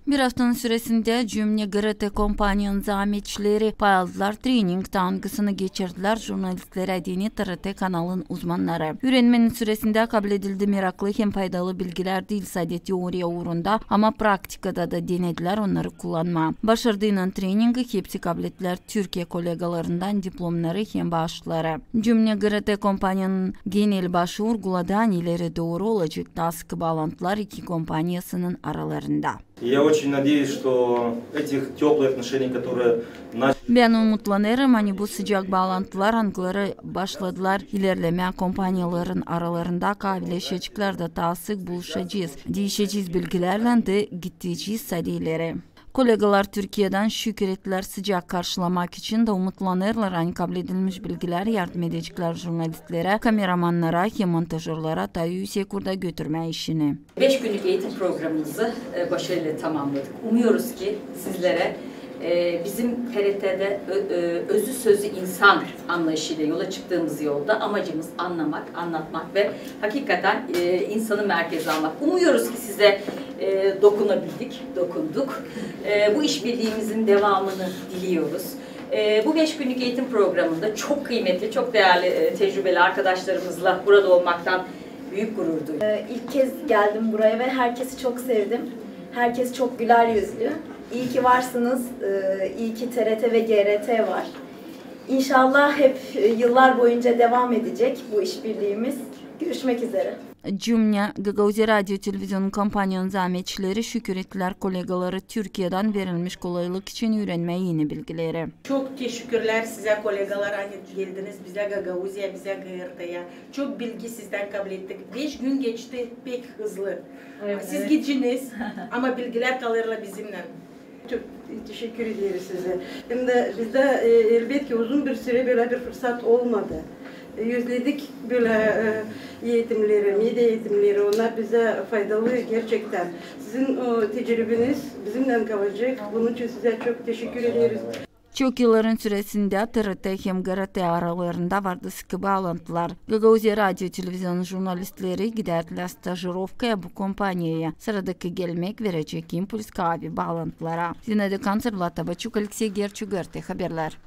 Bir haftanın süresinde cümle GRT kompanyanın zahmetçileri pay aldılar. Trening tangısını geçirdiler. Jurnalistlere dini TRT kanalın uzmanları. Öğrenmenin süresinde kabul edildi meraklı hem faydalı bilgiler değil sadece teoriya uğrunda ama praktikada da denediler onları kullanma. Başardığının treningi hepsi kabul ettiler. Türkiye kolegalarından diplomları hem bağışları. Cümle GRT kompanyanın genel başı vurguladan ileri doğru olacak daha sıkı bağlantılar iki kompanyasının aralarında. Я очень надеюсь, что этих теплых отношений, которые Ben umutlanırım hani bu sıcak bağlantılar hangileri başladılar ilerleme kompanyaların aralarında kabileşecekler de daha sık buluşacağız. Değişeceğiz bilgilerle de gideceğiz sadiyeleri. Kolegalar Türkiye'den şükür ettiler sıcak karşılamak için de umutlanırlar. Hani kabul edilmiş bilgiler yardım edecekler jurnalistlere, kameramanlara, hem montajörlere da yüksek götürme işini. 5 günlük eğitim programımızı başarıyla tamamladık. Umuyoruz ki sizlere bizim TRT'de özü sözü insan anlayışıyla yola çıktığımız yolda amacımız anlamak, anlatmak ve hakikaten insanı merkeze almak. Umuyoruz ki size dokunduk. Bu işbirliğimizin devamını diliyoruz. Bu 5 günlük eğitim programında çok kıymetli, çok değerli tecrübeli arkadaşlarımızla burada olmaktan büyük gurur duydum. İlk kez geldim buraya ve herkesi çok sevdim. Herkes çok güler yüzlü. İyi ki varsınız, iyi ki TRT ve GRT var. İnşallah hep yıllar boyunca devam edecek bu işbirliğimiz. Görüşmek üzere. Cümle Gagauziya Radyo Televizyon kompanyanın zahmetçileri şükür ettiler kolegaları Türkiye'den verilmiş kolaylık için öğrenmeye yeni bilgileri. Çok teşekkürler size kolegalar hani geldiniz bize Gagauziya, bize GRT'ye. Çok bilgi sizden kabul ettik. 5 gün geçti pek hızlı. Evet, siz gideceksiniz ama bilgiler kalırlar bizimle. Çok teşekkür ederiz size. Hem de bizde elbette uzun bir süre böyle bir fırsat olmadı. Yüzledik böyle eğitimleri, medya eğitimleri, onlar bize faydalı gerçekten. Sizin o tecrübeniz bizimle kalacak. Bunun için size çok teşekkür ederiz. Çok yılların süresinde TRT hem GRT aralarında vardı sıkı bağlantılar. Gagauziya Radyo Televizyon jurnalistleri giderdiler stajировкaya bu kompanyaya. Sıradaki gelmek verecek impuls kavi bağlantılara. Zinede Kanser, Vlad Tabachuk, Alexey Gerçuk, GRT haberler.